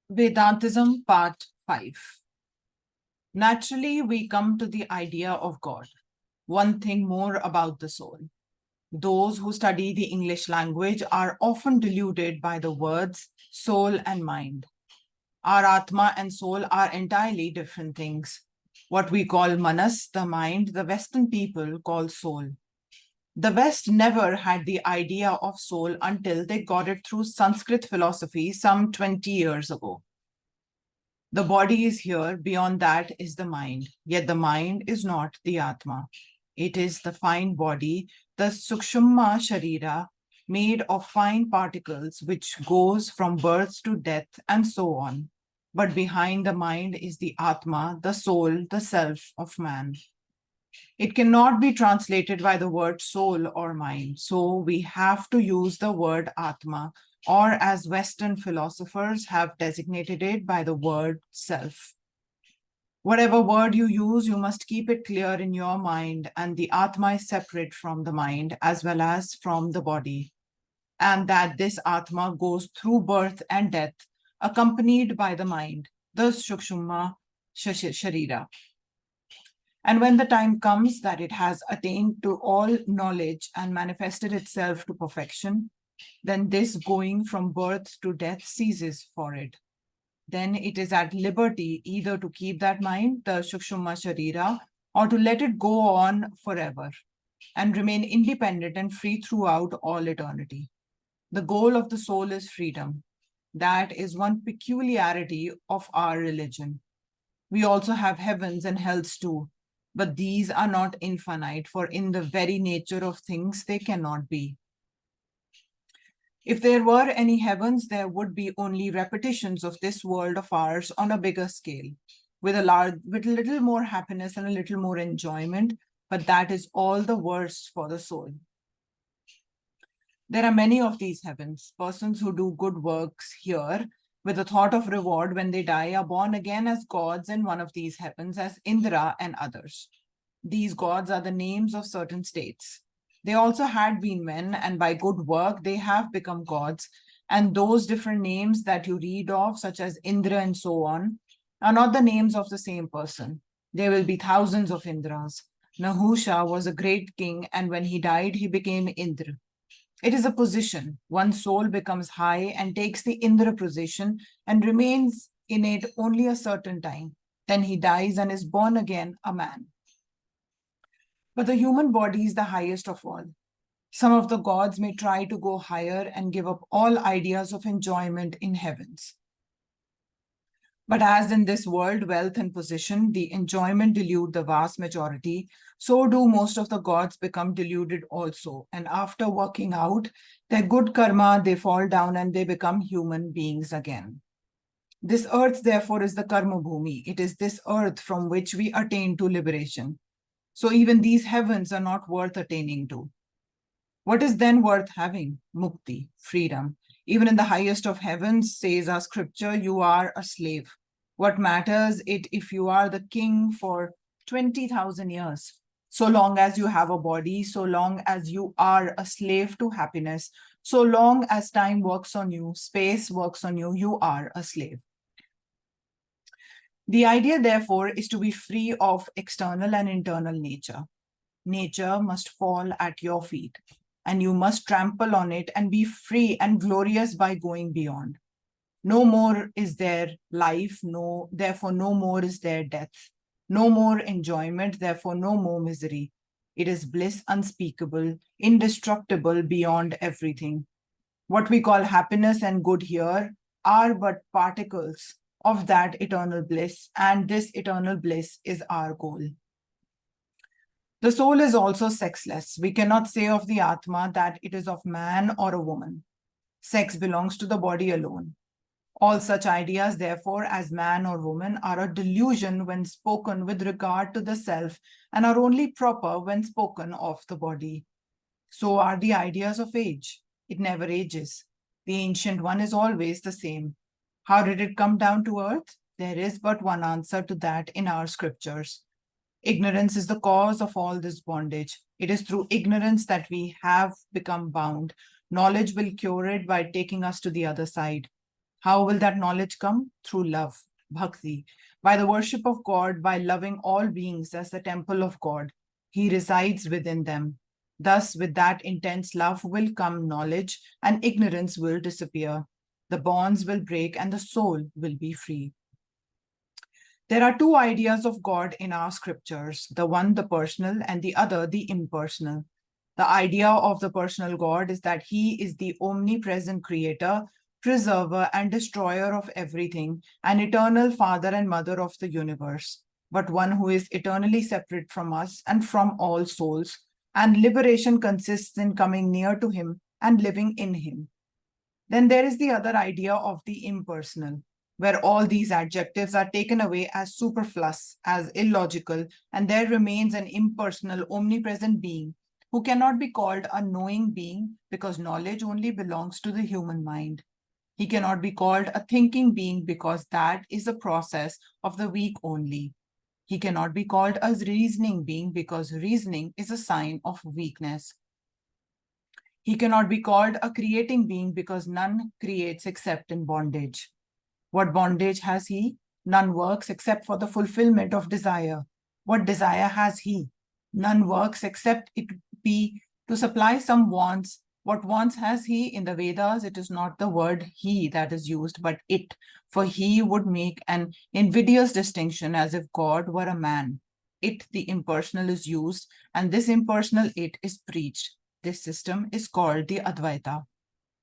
Vedantism Part 5. Naturally, we come to the idea of God. One thing more about the soul. Those who study the English language are often deluded by the words soul and mind. Our Atma and soul are entirely different things. What we call manas, the mind, the Western people call soul. The West never had the idea of soul until they got it through Sanskrit philosophy some 20 years ago. The body is here, beyond that is the mind. Yet the mind is not the Atma. It is the fine body, the Sukshma Sharira, made of fine particles, which goes from birth to death and so on. But behind the mind is the Atma, the soul, the self of man. It cannot be translated by the word soul or mind. So we have to use the word Atma, or as Western philosophers have designated it, by the word self. Whatever word you use, you must keep it clear in your mind, and the Atma is separate from the mind as well as from the body, and that this Atma goes through birth and death, accompanied by the mind, the Sukshma Sharira. And when the time comes that it has attained to all knowledge and manifested itself to perfection, then this going from birth to death ceases for it. Then it is at liberty either to keep that mind, the Sukshma Sharira, or to let it go on forever and remain independent and free throughout all eternity. The goal of the soul is freedom. That is one peculiarity of our religion. We also have heavens and hells too, but these are not infinite, for in the very nature of things, they cannot be. If there were any heavens, there would be only repetitions of this world of ours on a bigger scale, with a little more happiness and a little more enjoyment, but that is all the worse for the soul. There are many of these heavens. Persons who do good works here with the thought of reward when they die are born again as gods in one of these heavens, as Indra and others. These gods are the names of certain states. They also had been men, and by good work they have become gods. And those different names that you read of, such as Indra and so on, are not the names of the same person. There will be thousands of Indras. Nahusha was a great king, and when he died, he became Indra. It is a position. One soul becomes high and takes the Indra position and remains in it only a certain time. Then he dies and is born again a man. But the human body is the highest of all. Some of the gods may try to go higher and give up all ideas of enjoyment in heavens. But as in this world, wealth and position, the enjoyment delude the vast majority, so do most of the gods become deluded also. And after working out their good karma, they fall down and they become human beings again. This earth, therefore, is the karma bhumi. It is this earth from which we attain to liberation. So even these heavens are not worth attaining to. What is then worth having? Mukti, freedom. Even in the highest of heavens, says our scripture, you are a slave. What matters it if you are the king for 20,000 years? So long as you have a body, so long as you are a slave to happiness, so long as time works on you, space works on you, you are a slave. The idea, therefore, is to be free of external and internal nature. Nature must fall at your feet, and you must trample on it and be free and glorious by going beyond. No more is there life, therefore no more is there death. No more enjoyment, therefore no more misery. It is bliss unspeakable, indestructible beyond everything. What we call happiness and good here are but particles of that eternal bliss, and this eternal bliss is our goal. The soul is also sexless. We cannot say of the Atma that it is of man or a woman. Sex belongs to the body alone. All such ideas, therefore, as man or woman, are a delusion when spoken with regard to the self and are only proper when spoken of the body. So are the ideas of age. It never ages. The ancient one is always the same. How did it come down to earth? There is but one answer to that in our scriptures. Ignorance is the cause of all this bondage. It is through ignorance that we have become bound. Knowledge will cure it by taking us to the other side. How will that knowledge come? Through love, bhakti, by the worship of God, by loving all beings as the temple of God. He resides within them. Thus, with that intense love will come knowledge, and ignorance will disappear. The bonds will break, and the soul will be free. There are two ideas of God in our scriptures, the one the personal and the other the impersonal. The idea of the personal God is that he is the omnipresent creator, preserver, and destroyer of everything, an eternal father and mother of the universe, but one who is eternally separate from us and from all souls. And liberation consists in coming near to him and living in him. Then there is the other idea of the impersonal, where all these adjectives are taken away as superfluous, as illogical, and there remains an impersonal, omnipresent being who cannot be called a knowing being because knowledge only belongs to the human mind. He cannot be called a thinking being because that is a process of the weak only. He cannot be called a reasoning being because reasoning is a sign of weakness. He cannot be called a creating being because none creates except in bondage. What bondage has he? None works except for the fulfillment of desire. What desire has he? None works except it be to supply some wants. What wants has he? In the Vedas, it is not the word he that is used, but it, for he would make an invidious distinction as if God were a man. It, the impersonal, is used, and this impersonal it is preached. This system is called the Advaita.